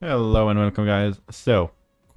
Hello and welcome guys. So,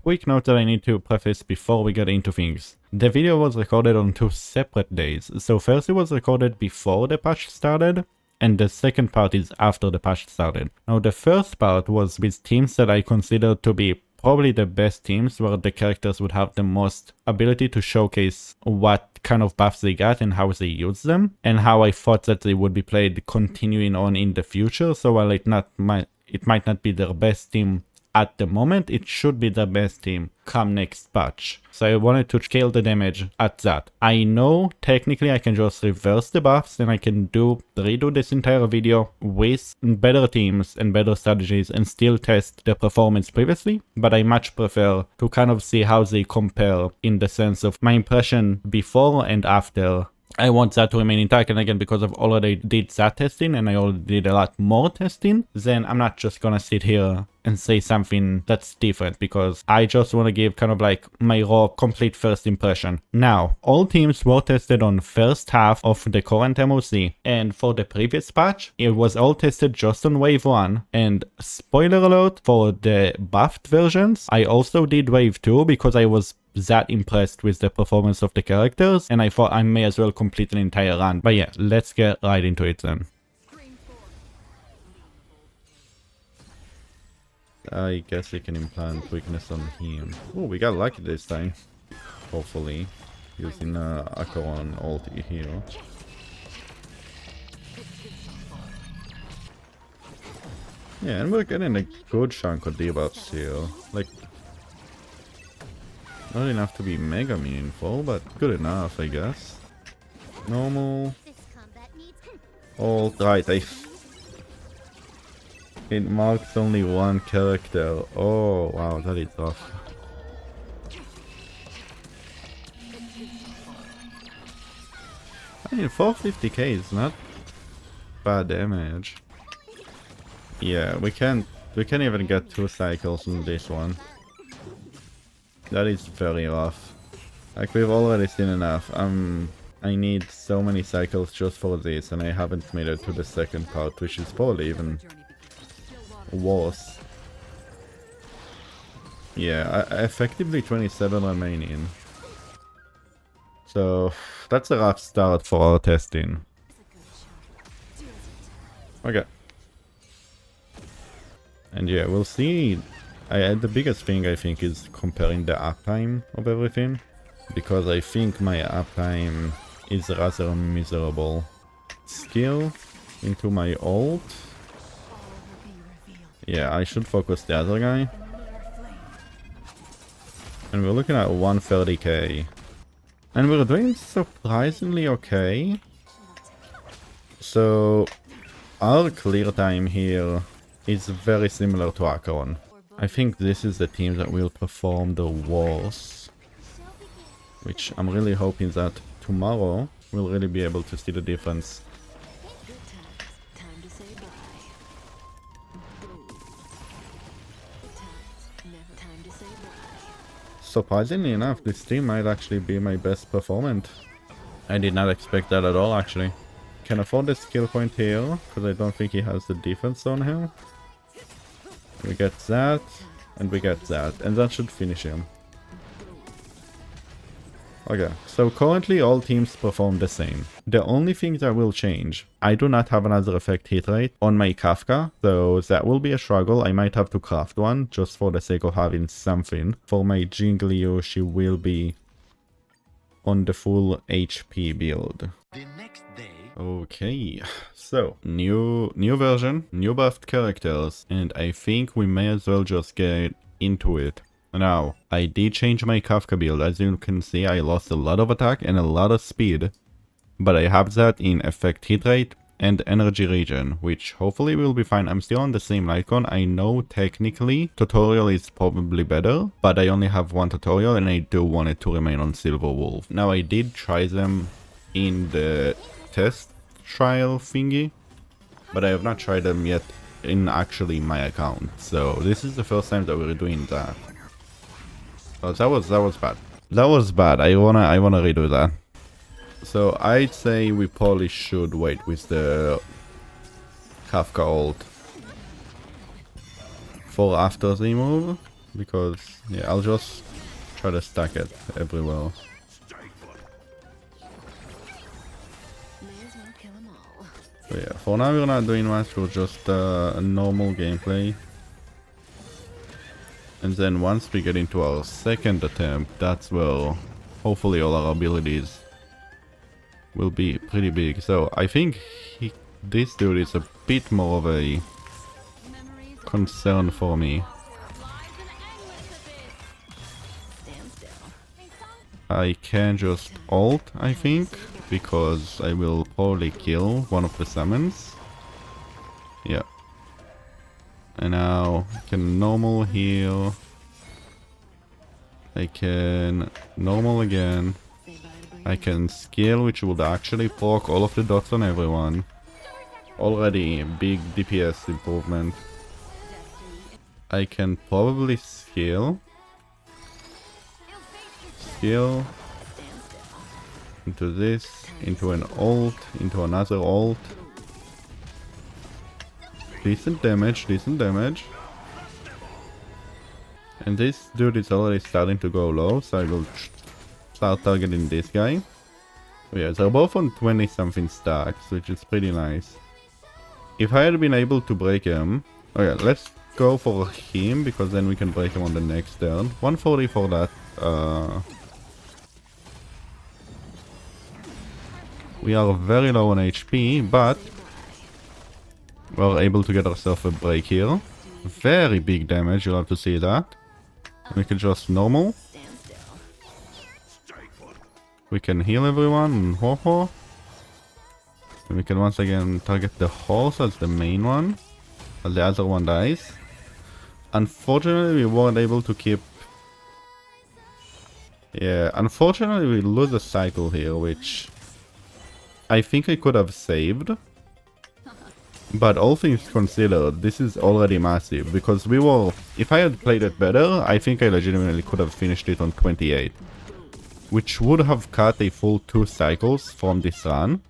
quick note that I need to preface before we get into things. The video was recorded on 2 separate days. So first it was recorded before the patch started, and the second part is after the patch started. Now the first part was with teams that I consider to be probably the best teams, where the characters would have the most ability to showcase what kind of buffs they got and how they use them, and how I thought that they would be played continuing on in the future. So while it might not be their best team at the moment, it should be the best team come next patch. So I wanted to scale the damage at that. I know technically I can just reverse the buffs and I can redo this entire video with better teams and better strategies and still test the performance previously, but I much prefer to kind of see how they compare in the sense of my impression before and after. I want that to remain intact, and again, because I've already did that testing and I already did a lot more testing, then I'm not just gonna sit here and say something that's different, because I just want to give kind of like my raw, complete first impression. Now, all teams were tested on first half of the current MOC, and for the previous patch, it was all tested just on wave 1, and spoiler alert, for the buffed versions, I also did wave 2 because I was that impressed with the performance of the characters, and I thought I may as well complete an entire run. But yeah, let's get right into it then. I guess we can implant weakness on him. Oh, we got lucky this time. Hopefully. Using Acheron ulti here. Yeah, and we're getting a good chunk of debuffs here. Like, not enough to be mega meaningful, but good enough, I guess. Normal. Right, it marks only one character. Oh, wow, that is rough. I mean, 450k is not bad damage. Yeah, we can't even get 2 cycles in this one. That is very rough. Like, we've already seen enough. I need so many cycles just for this, and I haven't made it to the second part, which is probably even worse. Yeah, effectively 27 remaining. So, that's a rough start for our testing. Okay. And yeah, we'll see. The biggest thing I think is comparing the uptime of everything, because I think my uptime is rather miserable. Skill into my ult. Yeah, I should focus the other guy. And we're looking at 130k. And we're doing surprisingly okay. So our clear time here is very similar to Acheron. I think this is the team that will perform the worst, which I'm really hoping that tomorrow we'll really be able to see the difference. Surprisingly enough, this team might actually be my best performant. I did not expect that at all, actually. Can afford the skill point here, because I don't think he has the defense on him. We get that, and we get that, and that should finish him. Okay, so currently all teams perform the same. The only thing that will change, I do not have another effect hit rate on my Kafka, so that will be a struggle. I might have to craft one, just for the sake of having something. For my Jingliu, she will be on the full HP build. The next day. Okay, so new version, new buffed characters, and I think we may as well just get into it. Now, I did change my Kafka build. As you can see, I lost a lot of attack and a lot of speed, but I have that in effect hit rate and energy regen, which hopefully will be fine. I'm still on the same icon. I know technically tutorial is probably better, but I only have one tutorial and I do want it to remain on Silver Wolf. Now, I did try them in the test trial thingy, but I have not tried them yet in actually my account. So this is the first time that we're doing that. Oh, that was bad. That was bad. I wanna redo that. So I'd say we probably should wait with the Kafka ult for after the move, because yeah, I'll just try to stack it everywhere. So yeah, for now we're not doing much, we're just a normal gameplay. And then once we get into our second attempt, that's where hopefully all our abilities will be pretty big. So I think this dude is a bit more of a concern for me. I can just ult, I think, because I will probably kill one of the summons. Yeah. And now I can normal heal. I can normal again. I can scale, which would actually proc all of the dots on everyone. Already big DPS improvement. I can probably scale. Scale. Into this, into an ult, into another ult. Decent damage, decent damage. And this dude is already starting to go low, so I will start targeting this guy. Oh yeah, they're both on 20 something stacks, which is pretty nice. If I had been able to break him... Oh yeah, let's go for him, because then we can break him on the next turn. 140 for that. We are very low on HP, but we're able to get ourselves a break here. Very big damage, you'll have to see that. We can just normal. We can heal everyone. Ho-ho. And we can once again target the horse as the main one, as the other one dies. Unfortunately, we weren't able to keep... Yeah, unfortunately we lose a cycle here, which I think I could have saved. But all things considered, this is already massive, because we were... If I had played it better, I think I legitimately could have finished it on 28. Which would have cut a full 2 cycles from this run.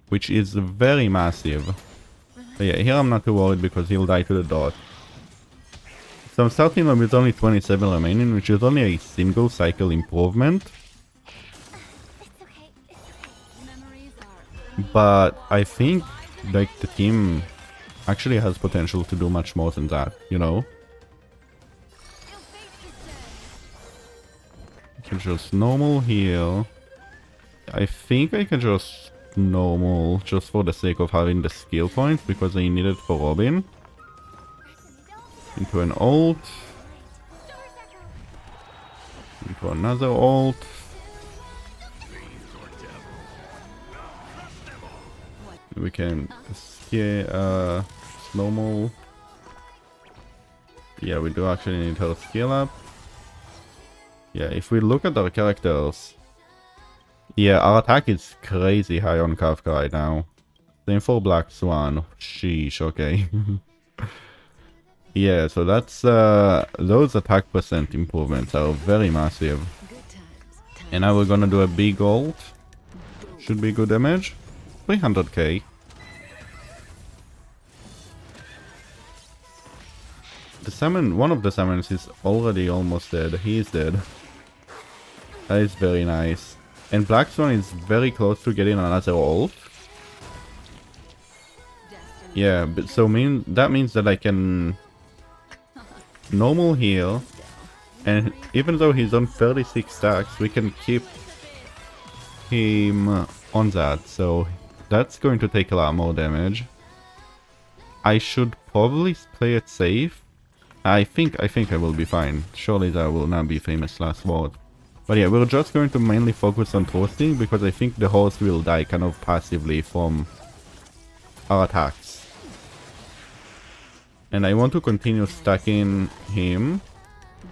Which is very massive. But yeah, here I'm not too worried because he'll die to the dot. So I'm starting with only 27 remaining, which is only a single cycle improvement. But I think like the team actually has potential to do much more than that, you know? I can just normal heal. I think I can just normal just for the sake of having the skill points, because I need it for Robin. Into an ult. Into another ult. We can scale, normal. Yeah, we do actually need her skill up. Yeah, if we look at our characters, yeah, our attack is crazy high on Kafka right now. Same for Black Swan. Sheesh, okay. Yeah, so that's, those attack percent improvements are very massive. And now we're gonna do a big ult. Should be good damage. 300k. The summon, one of the summons is already almost dead. He is dead. That is very nice. And Black Swan is very close to getting another ult. Yeah, but so that means that I can normal heal, and even though he's on 36 stacks, we can keep him on that. So that's going to take a lot more damage. I should probably play it safe. I think I will be fine. Surely that will not be famous last word. But yeah, we're just going to mainly focus on toasting, because I think the horse will die kind of passively from our attacks. And I want to continue stacking him.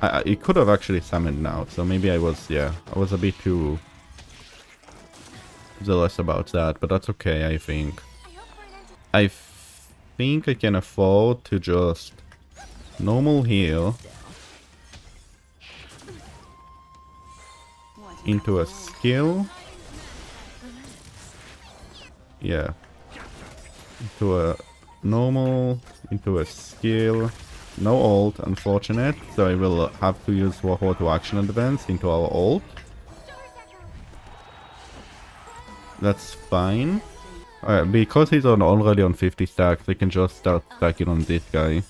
It could have actually summoned now, so maybe I was a bit too zealous about that, but that's okay, I think. I think I can afford to just normal heal into a skill. Yeah. Into a normal into a skill. No ult, unfortunate. So I will have to use Warhol to action advance into our ult. That's fine. Because he's already on 50 stacks, we can just start stacking on this guy.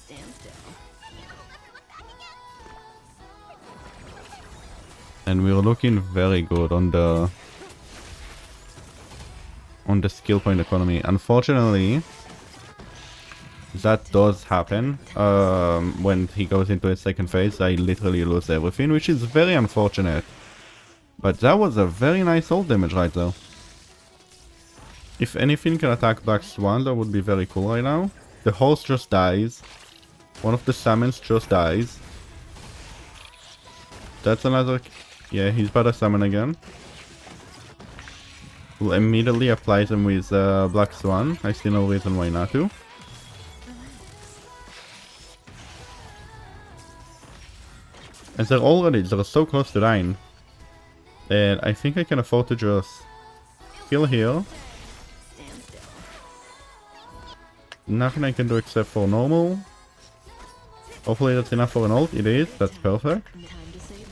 And we're looking very good on the skill point economy. Unfortunately, that does happen. When he goes into his second phase, I literally lose everything, which is very unfortunate. But that was a very nice ult damage right there. If anything can attack Black Swan, that would be very cool right now. The horse just dies. One of the summons just dies. That's another... Yeah, he's about to summon again. We'll immediately apply them with Black Swan. I see no reason why not to. And they're so close to dying. And I think I can afford to just kill here. Nothing I can do except for normal. Hopefully that's enough for an ult. It is. That's perfect.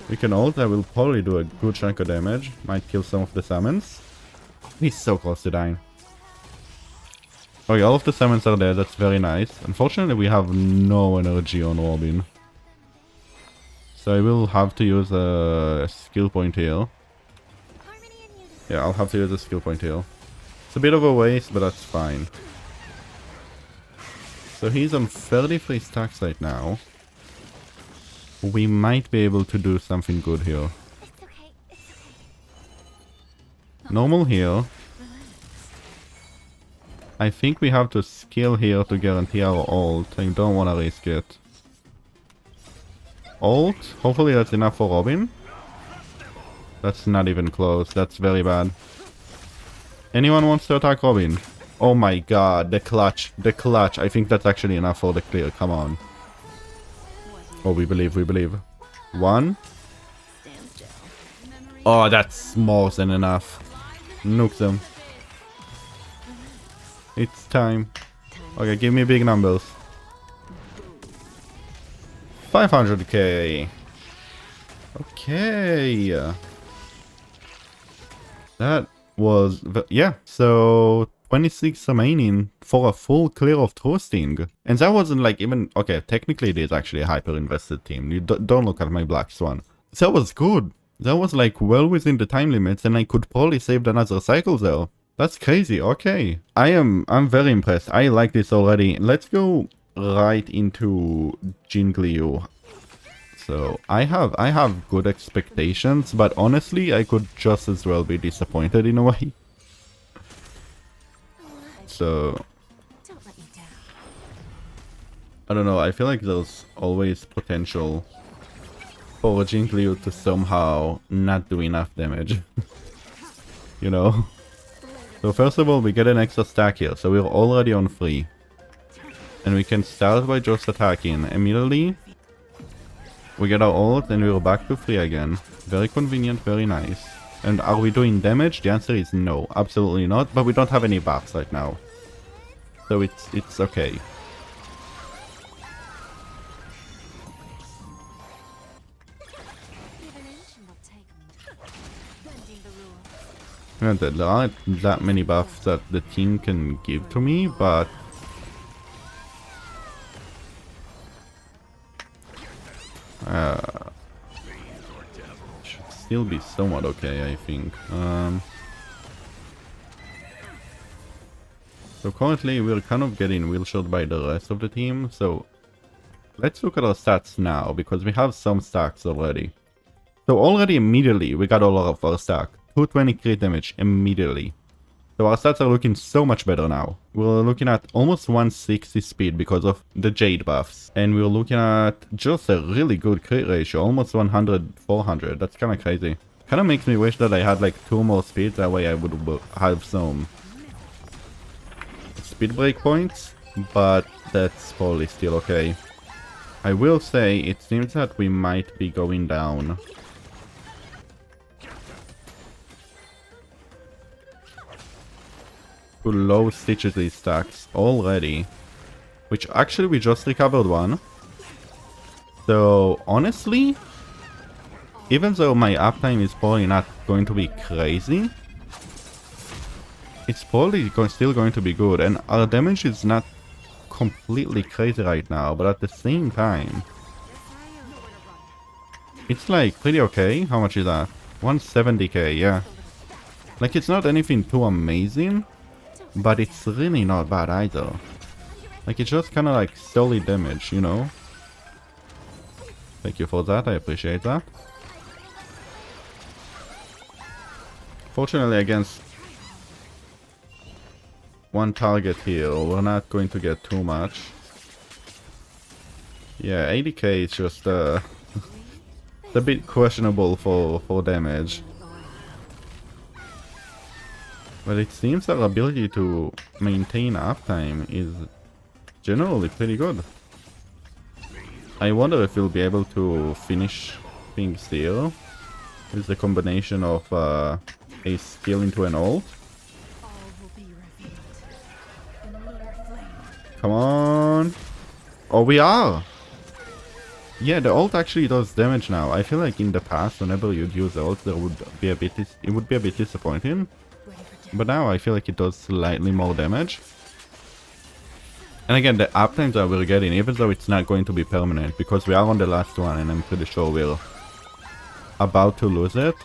We can ult. I will probably do a good chunk of damage. Might kill some of the summons. He's so close to dying. Okay, all of the summons are there. That's very nice. Unfortunately, we have no energy on Robin. So I will have to use a skill point here. Yeah, I'll have to use a skill point here. It's a bit of a waste, but that's fine. So he's on 33 stacks right now. We might be able to do something good here. Normal here. I think we have to skill here to guarantee our ult. I don't want to risk it. Ult? Hopefully that's enough for Robin. That's not even close. That's very bad. Anyone wants to attack Robin? Oh my god, the clutch. The clutch. I think that's actually enough for the clear. Come on. Oh, we believe, we believe. One. Oh, that's more than enough. Nuke them. It's time. Okay, give me big numbers. 500k. Okay. That was... yeah, so 26 remaining for a full clear of toasting. And that wasn't like even... okay, technically it is actually a hyper-invested team. You don't look at my Black Swan. That was good. That was like well within the time limits and I could probably save another cycle there. That's crazy. Okay. I'm very impressed. I like this already. Let's go right into Jingliu. So I have good expectations, but honestly I could just as well be disappointed in a way. So I don't know, I feel like there's always potential for Jingliu to somehow not do enough damage. You know? So first of all we get an extra stack here, so we're already on 3. And we can start by just attacking immediately. We get our ult and we're back to 3 again. Very convenient, very nice. And are we doing damage? The answer is no, absolutely not. But we don't have any buffs right now. So it's okay. Granted, there aren't that many buffs that the team can give to me, but... should still be somewhat okay, I think. So currently we're kind of getting wheelshot by the rest of the team, so let's look at our stats now, because we have some stacks already. So already immediately we got all of our stack. 220 crit damage immediately. So our stats are looking so much better now. We're looking at almost 160 speed because of the Jade buffs. And we're looking at just a really good crit ratio, almost 100, 400. That's kind of crazy. Kind of makes me wish that I had like 2 more speed, that way I would have some speed break points. But that's probably still okay. I will say, it seems that we might be going down. To low stitches these stacks already. which actually we just recovered one. So honestly, even though my uptime is probably not going to be crazy, it's probably still going to be good, and our damage is not completely crazy right now, but at the same time, it's like pretty okay. How much is that? 170k, yeah. Like, it's not anything too amazing, but it's really not bad either. Like, it's just kind of like solid damage, you know? Thank you for that, I appreciate that. Fortunately, against one target here, we're not going to get too much. Yeah, 80k is just a bit questionable for damage. But it seems our ability to maintain uptime is generally pretty good. I wonder if we'll be able to finish things here with the combination of a skill into an ult. Come on! Oh, we are! Yeah, the ult actually does damage now. I feel like in the past, whenever you'd use the ult, it would be a bit disappointing. But now I feel like it does slightly more damage. And again, the uptimes that we're getting, even though it's not going to be permanent, because we are on the last one and I'm pretty sure we're about to lose it.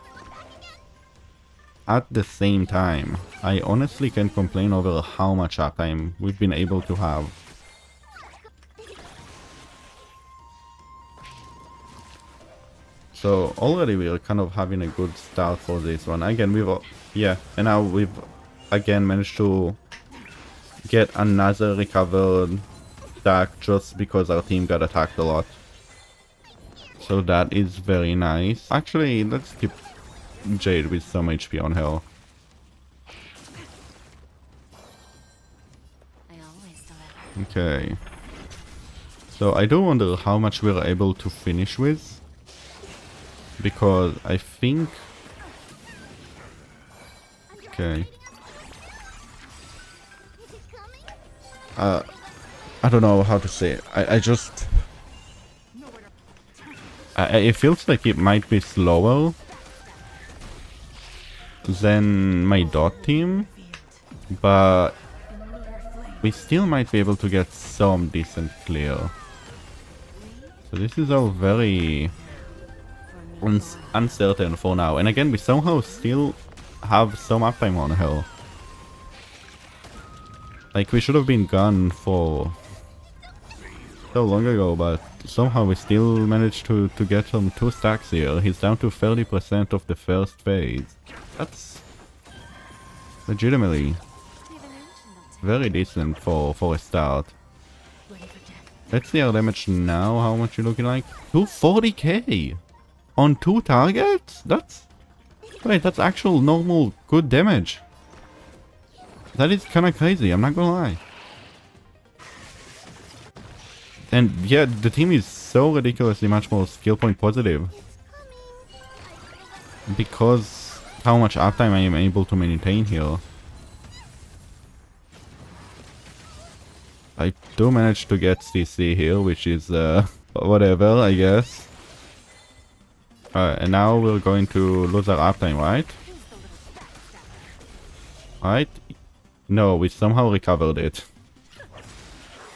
At the same time, I honestly can't complain over how much uptime we've been able to have. So already we're kind of having a good start for this one. Again, and now we've again managed to get another recovered stack just because our team got attacked a lot. So that is very nice. Actually, let's keep Jade with some HP on her. Okay. So I do wonder how much we're able to finish with. Because I think... Okay. I don't know how to say it. I just... it feels like it might be slower than my dot team, but we still might be able to get some decent clear. So this is all very uncertain for now. And again, we somehow still have some uptime on her. Like, we should have been gone for so long ago, but somehow we still managed to get some 2 stacks here. He's down to 30% of the first phase. That's legitimately very decent for a start. Let's see our damage now. How much you looking like? 240k on 2 targets? Wait, that's actual normal good damage. That is kinda crazy, I'm not gonna lie. And yeah, the team is so ridiculously much more skill point positive. Because how much uptime I am able to maintain here. I do manage to get CC here, which is whatever, I guess. And now we're going to lose our uptime, right? Right? No, we somehow recovered it.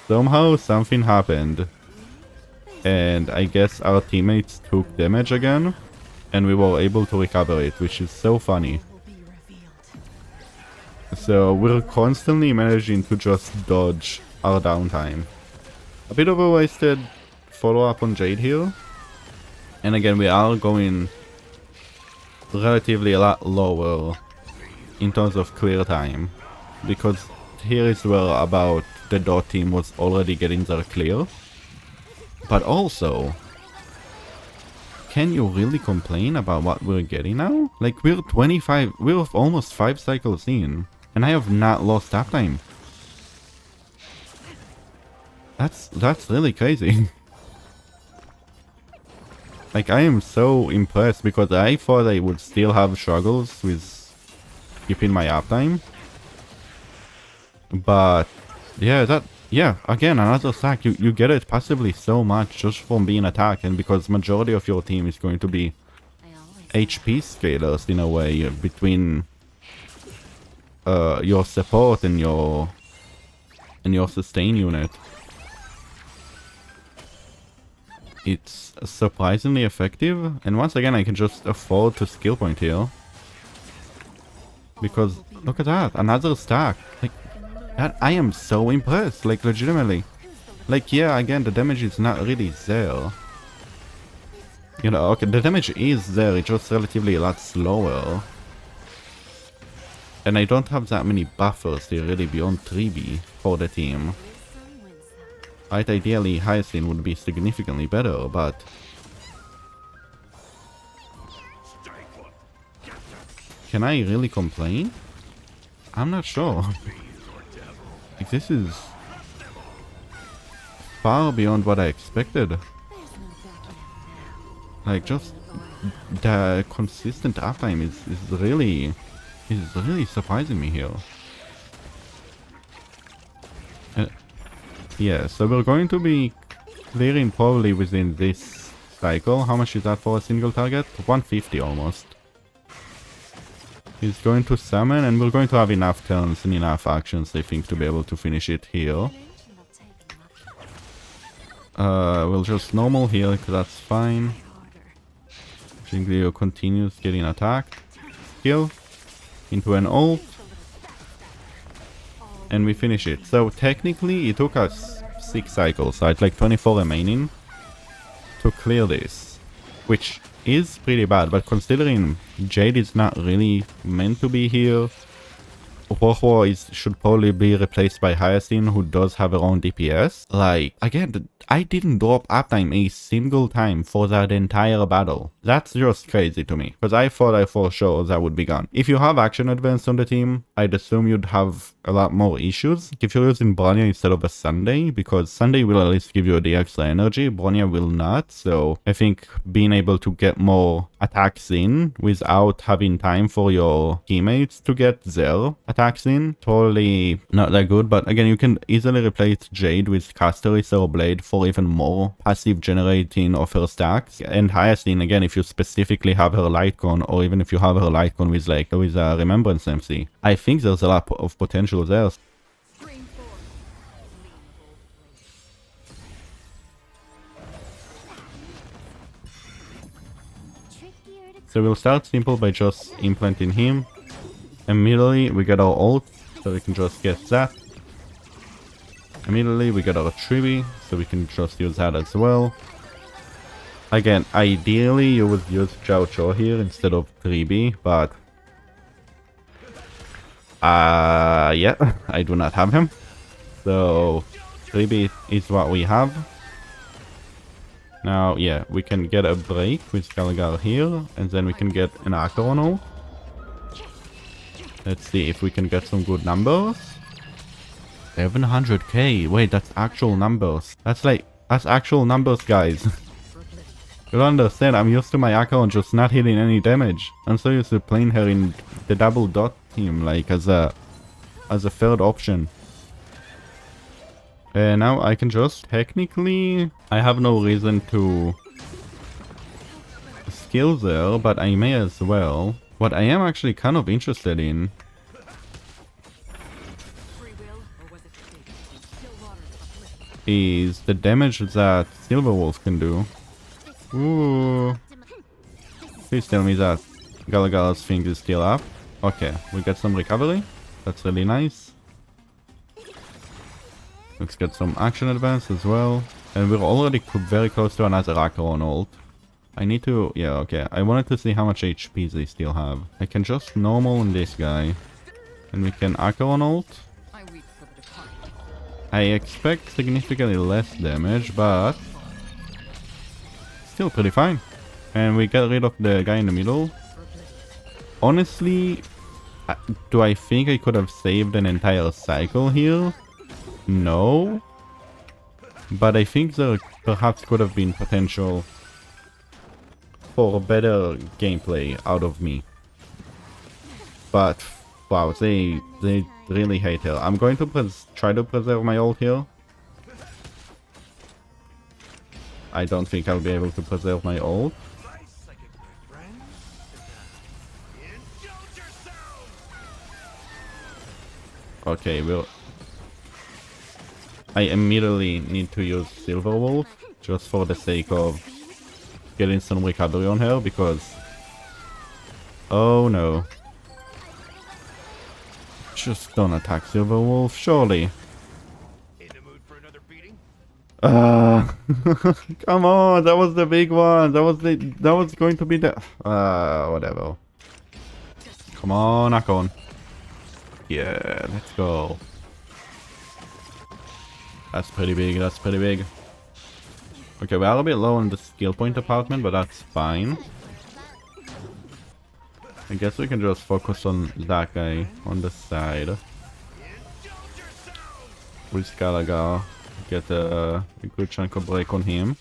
Somehow something happened. And I guess our teammates took damage again. And we were able to recover it, which is so funny. So we're constantly managing to just dodge our downtime. A bit of a wasted follow-up on Jade here. And again, we are going relatively a lot lower in terms of clear time. Because here is where about the dot team was already getting their clear. But also, can you really complain about what we're getting now? Like, we're almost 5 cycles in, and I have not lost uptime. That's really crazy. Like, I am so impressed because I thought I would still have struggles with keeping my uptime. But yeah, yeah, again, another stack. You get it passively so much just from being attacked, and because majority of your team is going to be HP scalers in a way between your support and your sustain unit. It's surprisingly effective, and once again I can just afford to skill point here. Because look at that, another stack. Like that, I am so impressed, like legitimately. Like yeah, again the damage is not really there. You know, okay, the damage is there, it's just relatively a lot slower. And I don't have that many buffers here really beyond 3B for the team. Right, ideally Hyacinth would be significantly better, but... Can I really complain? I'm not sure. Like, this is far beyond what I expected. Like, just the consistent uptime is really surprising me here. Yeah, so we're going to be clearing probably within this cycle. How much is that for a single target? 150 almost. He's going to summon, and we're going to have enough turns and enough actions, I think, to be able to finish it here. We'll just normal heal, because that's fine. Jingliu continues getting attacked. Skill. Into an ult. And we finish it. So technically it took us 6 cycles, so it's like 24 remaining to clear this. Which is pretty bad, but considering Jade is not really meant to be here, Huohuo should probably be replaced by Hyacinth, who does have her own DPS. Like, again, I didn't drop uptime a single time for that entire battle. That's just crazy to me, because I thought for sure that would be gone. If you have action advance on the team, I'd assume you'd have a lot more issues. If you're using Bronya instead of a Sunday, because Sunday will at least give you the extra energy, Bronya will not, so I think being able to get more attacks in without having time for your teammates to get their attacks in, totally not that good. But again, you can easily replace Jade with Casteris or Blade for even more passive generating of her stacks. And Hyacinth, again, if you specifically have her Lightcon, or even if you have her Lightcon with a Remembrance MC, I think there's a lot of potential there. So we'll start simple by just implanting him. Immediately we get our ult, so we can just get that. Immediately we get our Tribi, so we can just use that as well. Again, ideally you would use Zhao Cho here instead of 3B, but... yeah, I do not have him. So 3B is what we have. Now, yeah, we can get a break with Galgar here, and then we can get an Acheron ult. Let's see if we can get some good numbers. 700k. Wait, that's actual numbers. That's actual numbers, guys. You don't understand, I'm used to my Acheron just not hitting any damage. I'm so used to playing her in the double dot team, like as a third option. Now I can just, technically, I have no reason to skill there, but I may as well. What I am actually kind of interested in is the damage that Silver Wolf can do. Ooh. Please tell me that Galagala's thing is still up. Okay, we got some recovery. That's really nice. Let's get some action advance as well. And we're already very close to another Acheron ult. I need to... yeah, okay. I wanted to see how much HP they still have. I can just normal on this guy. And we can Acheron ult. I expect significantly less damage, but... still pretty fine. And we get rid of the guy in the middle. Honestly, do I think I could have saved an entire cycle here? No. But I think there perhaps could have been potential for better gameplay out of me. But wow, they really hate her. I'm going to try to preserve my ult here. I don't think I'll be able to preserve my ult. Okay, well, I immediately need to use Silver Wolf just for the sake of getting some recovery on her because... Oh no. Just don't attack Silver Wolf, surely. Come on, that was the big one. That was going to be the whatever. Come on, Acheron. Yeah, let's go. That's pretty big, that's pretty big. Okay, we're a bit low on the skill point department, but that's fine. I guess we can just focus on that guy on the side. We just gotta go get a good chunk of break on him.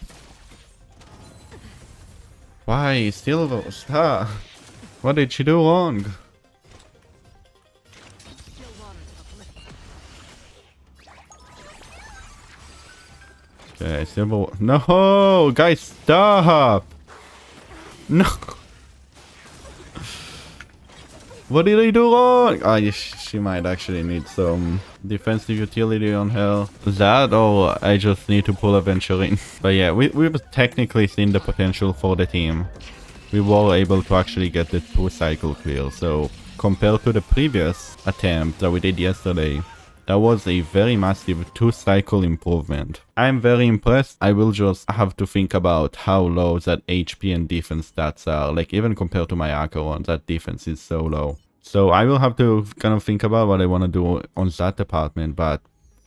Why? Silver Star? What did she do wrong? Okay, Silver... No! Guys, stop! No! What did I do wrong? Ah, she might actually need some defensive utility on her. That or I just need to pull a venture in. But yeah, we've technically seen the potential for the team. We were able to actually get the 2-cycle clear. So compared to the previous attempt that we did yesterday, that was a very massive 2-cycle improvement. I'm very impressed. I will just have to think about how low that HP and defense stats are. Like even compared to my Acheron, that defense is so low. So I will have to kind of think about what I want to do on that department. But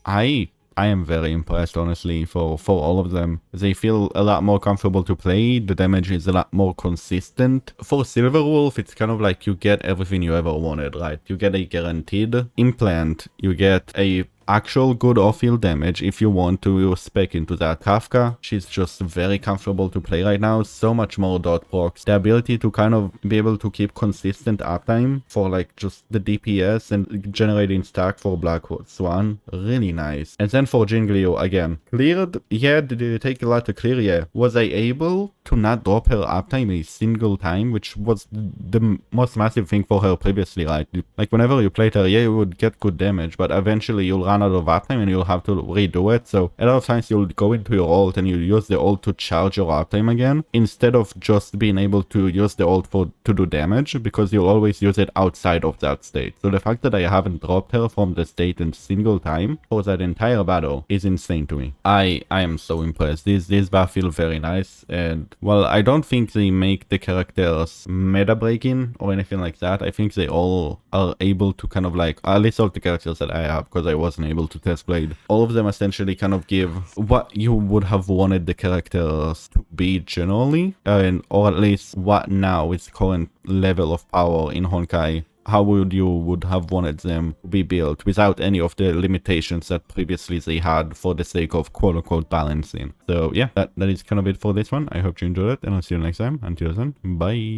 I am very impressed, honestly, for all of them. They feel a lot more comfortable to play. The damage is a lot more consistent. For Silver Wolf, it's kind of like you get everything you ever wanted, right? You get a guaranteed implant. You get a actual good off-field damage if you want to spec into that. Kafka, she's just very comfortable to play right now. So much more dot procs. The ability to kind of be able to keep consistent uptime for like just the DPS and generating stack for Black Swan. Really nice. And then for Jingliu, again, cleared. Yeah, did it take a lot to clear? Yeah. Was I able to not drop her uptime a single time, which was the most massive thing for her previously, right? Like whenever you played her, yeah, you would get good damage, but eventually you'll run out of uptime and you'll have to redo it. So a lot of times you'll go into your ult and you use the ult to charge your uptime again, instead of just being able to use the ult to do damage, because you'll always use it outside of that state. So the fact that I haven't dropped her from the state in single time for that entire battle is insane to me. I am so impressed. This buff feels very nice, and well, I don't think they make the characters meta breaking or anything like that. I think they all are able to kind of like, at least all the characters that I have, because I wasn't able to test blade, all of them essentially kind of give what you would have wanted the characters to be generally, or at least what now is current level of power in Honkai. How would you have wanted them to be built without any of the limitations that previously they had for the sake of quote-unquote balancing. So yeah, that is kind of it for this one. I hope you enjoyed it, and I'll see you next time. Until then, bye.